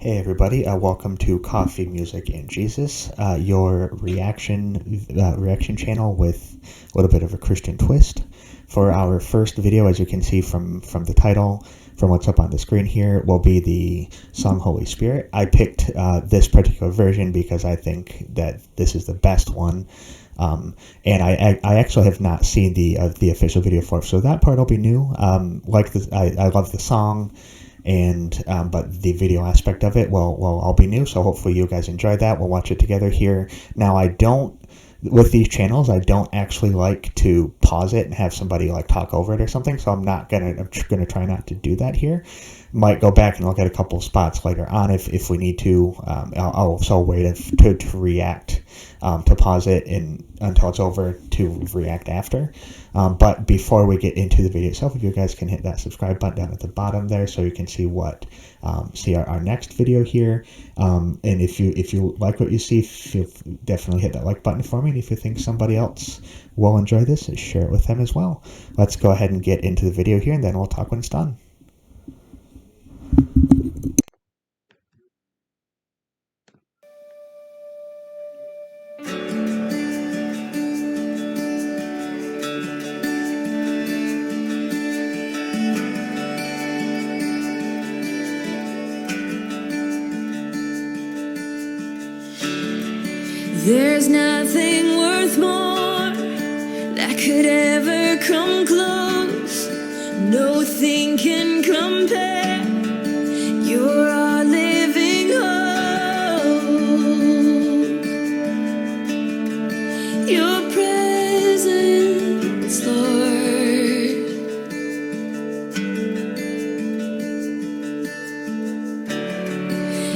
Hey everybody, welcome to Coffee, Music, and Jesus, your reaction channel with a little bit of a Christian twist. For our first video, as you can see from the title, from what's up on the screen here, will be the song Holy Spirit. I picked this particular version because I think that this is the best one. And I actually have not seen the official video for it, so that part will be new. I love the song, and but the video aspect of it will all be new, so hopefully you guys enjoy that. We'll watch it together here. Now, with these channels, I don't actually like to pause it and have somebody like talk over it or something, so I'm gonna try not to do that here. Might go back and look at a couple spots later on if we need to. I'll also wait to react, to pause it until it's over to react after. But before we get into the video itself, if you guys can hit that subscribe button down at the bottom there, so you can see our next video here. And if you like what you see, definitely hit that like button for me. And if you think somebody else will enjoy this, share it with them as well. Let's go ahead and get into the video here, and then we'll talk when it's done. There's nothing worth more that could ever come close. Nothing can compare. You're our living hope. Your presence, Lord.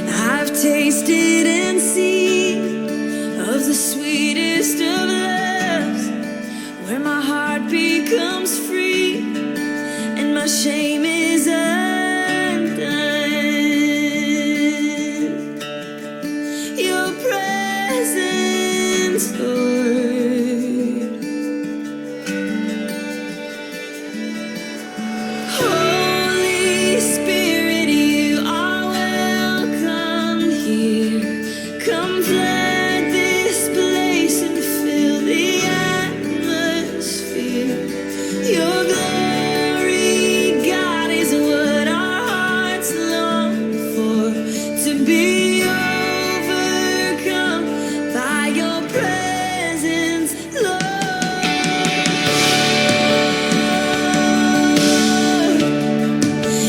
I've tasted and seen of the sweetest of loves, where my heart becomes free and my shame is undone. Your presence, Lord. Holy Spirit, you are welcome here. Come flood your glory, God, is what our hearts long for, to be overcome by your presence, Lord.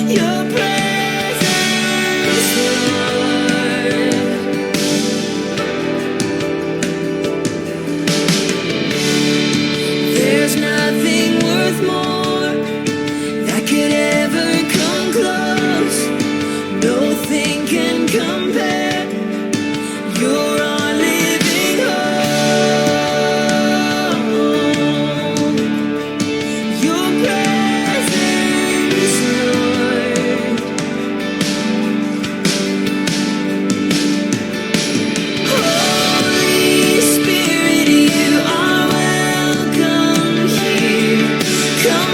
Your presence, Lord. There's nothing more that could ever come close. Nothing can compare. You're our living hope. Your presence, Lord. Holy Spirit, you are welcome here. Come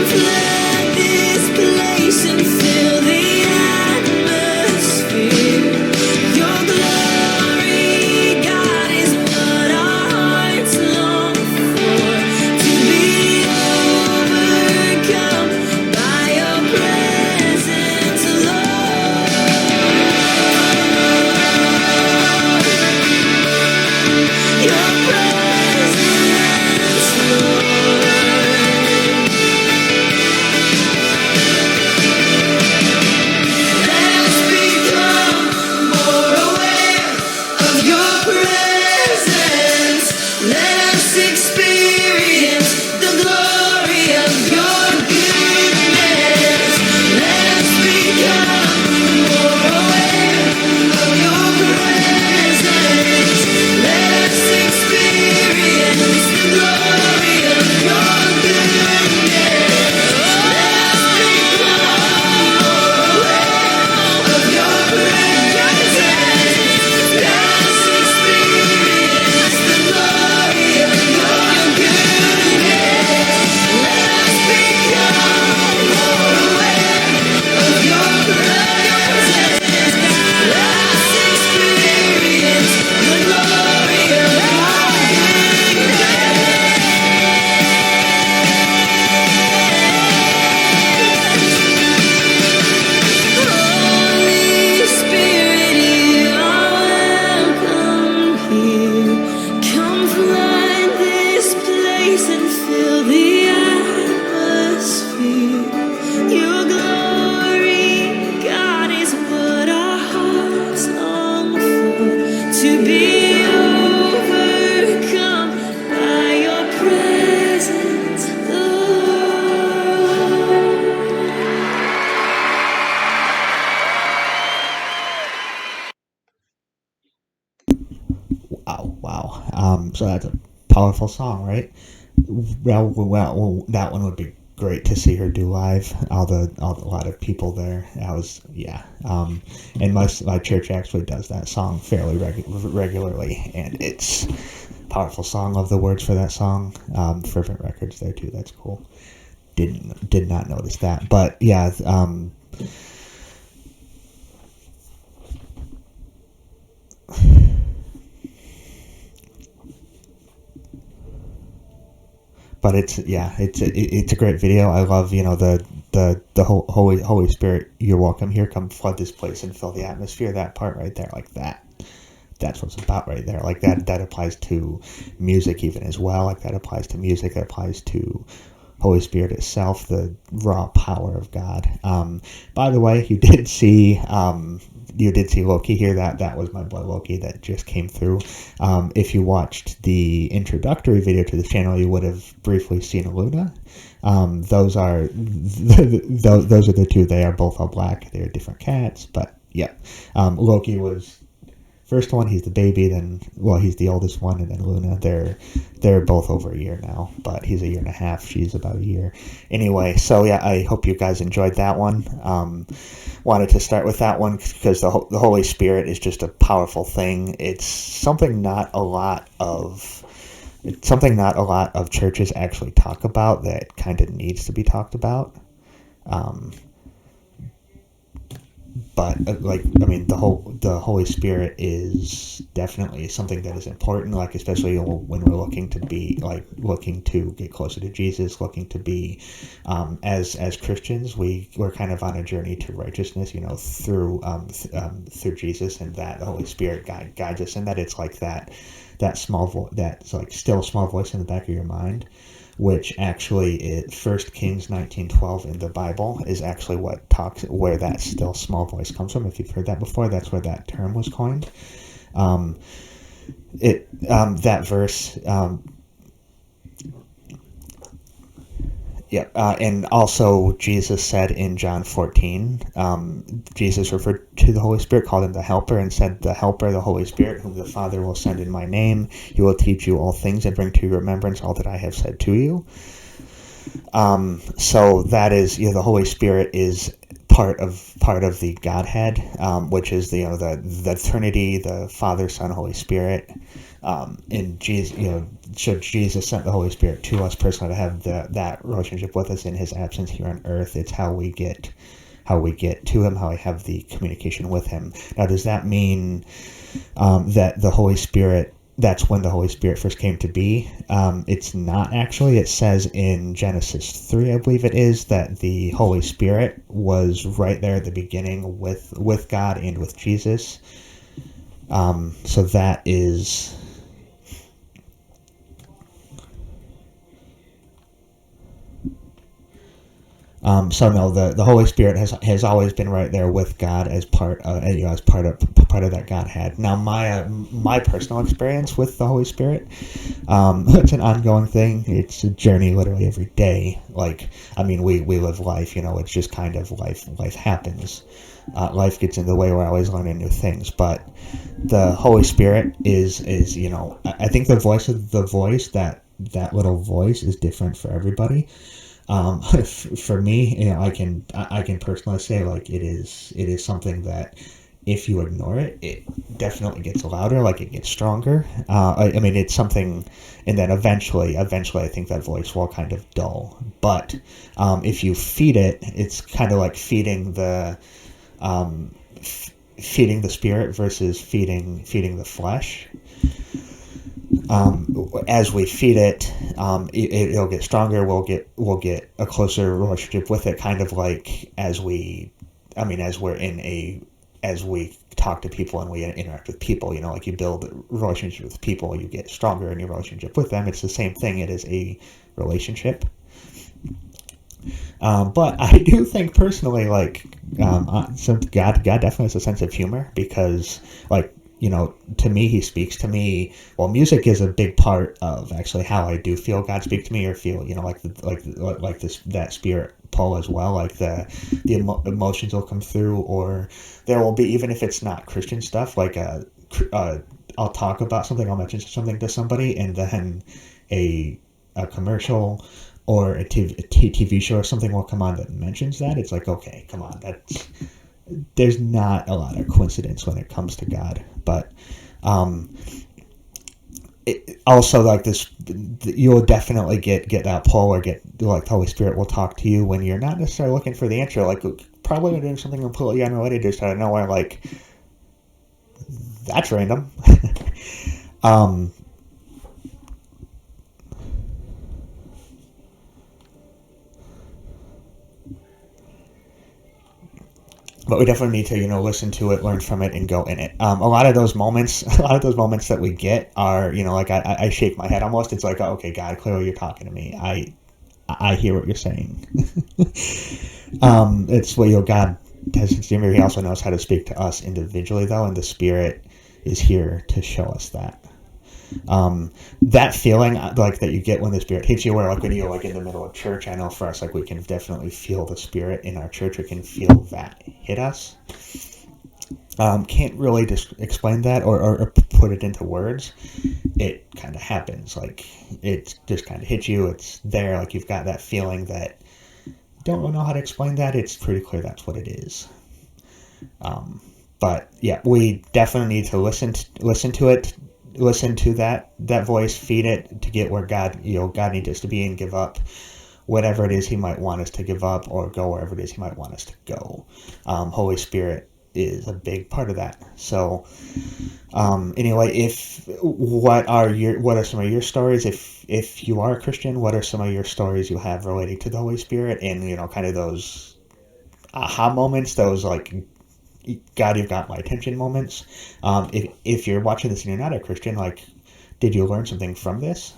So that's a powerful song, right? Well, that one would be great to see her do live. A lot of people there. And my church actually does that song fairly regularly, and it's a powerful song. Love the words for that song. Fervent Records there too. That's cool. Did not notice that, but yeah. But it's a great video. I love the Holy Spirit. You're welcome here. Come flood this place and fill the atmosphere. That part right there, like that. That's what it's about right there. Like that applies to music even as well. Like that applies to music. That applies to Holy Spirit itself, the raw power of God. By the way, you did see Loki here. That was my boy Loki that just came through. If you watched the introductory video to the channel, you would have briefly seen Luna. Those are the two. They are both all black. They are different cats, but yeah. Loki was first one. He's the baby. He's the oldest one, and then Luna. They're both over a year now, but he's a year and a half. She's about a year. Anyway, so yeah, I hope you guys enjoyed that one. Wanted to start with that one because the Holy Spirit is just a powerful thing. It's something not a lot of churches actually talk about that kind of needs to be talked about. But the Holy Spirit is definitely something that is important. Like especially when we're looking to get closer to Jesus, looking to be, as Christians, we're kind of on a journey to righteousness, through Jesus, and that the Holy Spirit guides us in that. It's like that small that's like still small voice in the back of your mind, which actually 1 Kings 19:12 in the Bible is actually where that still small voice comes from. If you've heard that before, that's where that term was coined. That verse, and also Jesus said in John 14, Jesus referred to the Holy Spirit, called him the Helper, and said, "The Helper, the Holy Spirit, whom the Father will send in my name, he will teach you all things and bring to your remembrance all that I have said to you." So that is, the Holy Spirit is part of the Godhead, which is the Trinity, the Father, Son, Holy Spirit. And Jesus, so Jesus sent the Holy Spirit to us personally to have that relationship with us in his absence here on earth. It's how we get to him, how we have the communication with him. Now, does that mean that the Holy Spirit, that's when the Holy Spirit first came to be? It's not actually. It says in Genesis 3, I believe it is, that the Holy Spirit was right there at the beginning with God and with Jesus. So that is... So no, the Holy Spirit has always been right there with God as part of that Godhead. Now, my personal experience with the Holy Spirit, it's an ongoing thing. It's a journey, literally every day. We live life. It's just kind of life. Life happens. Life gets in the way. We're always learning new things. But the Holy Spirit is I think the voice that little voice is different for everybody. For me, I can personally say it is something that if you ignore it, it definitely gets louder, it gets stronger. It's something, and then eventually I think that voice will kind of dull. But if you feed it, it's kind of like feeding the spirit versus feeding the flesh. As we feed it, it'll get stronger. We'll get a closer relationship with it. Kind of like as we talk to people and we interact with people. You build relationships with people, you get stronger in your relationship with them. It's the same thing. It is a relationship. But I do think personally, since God definitely has a sense of humor, because to me, he speaks to me. Well, music is a big part of actually how I do feel God speak to me, or feel, that spirit pull as well. The emotions will come through, or there will be, even if it's not Christian stuff, I'll talk about something, I'll mention something to somebody, and then a commercial or a TV show or something will come on that mentions that. It's like, okay, come on, there's not a lot of coincidence when it comes to God. But also, like this, you'll definitely get that pull, or get like the Holy Spirit will talk to you when you're not necessarily looking for the answer. Like, probably doing something completely unrelated, just out of nowhere. Like, that's random. But we definitely need to, listen to it, learn from it, and go in it. A lot of those moments that we get are, like I shake my head almost. It's like, oh, okay, God, clearly you're talking to me. I hear what you're saying. It's what, God has. He also knows how to speak to us individually, though, and the Spirit is here to show us that. That feeling like that you get when the Spirit hits you, where like when you're like in the middle of church, I know for us, like we can definitely feel the Spirit in our church. We can feel that hit us. Can't really just explain that or put it into words. It kind of happens. Like it just kind of hits you. It's there. Like you've got that feeling that don't really know how to explain that. It's pretty clear that's what it is. But yeah, we definitely need to listen to it. Listen to that voice, feed it to get where God needs us to be, and give up whatever it is He might want us to give up, or go wherever it is He might want us to go. Holy Spirit is a big part of that. So anyway, what are some of your stories? If you are a Christian, what are some of your stories you have relating to the Holy Spirit, and kind of those aha moments, those like, God, you've got my attention moments. If you're watching this and you're not a Christian, like, did you learn something from this?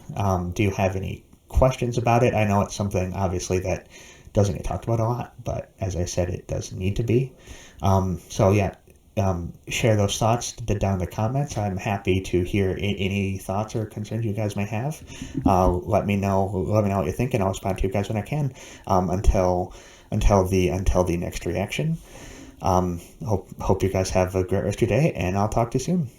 Do you have any questions about it? I know it's something, obviously, that doesn't get talked about a lot, but as I said, it does need to be. So yeah, share those thoughts down in the comments. I'm happy to hear any thoughts or concerns you guys may have. Let me know what you think, and I'll respond to you guys when I can. Until the next reaction. Hope you guys have a great rest of your day, and I'll talk to you soon.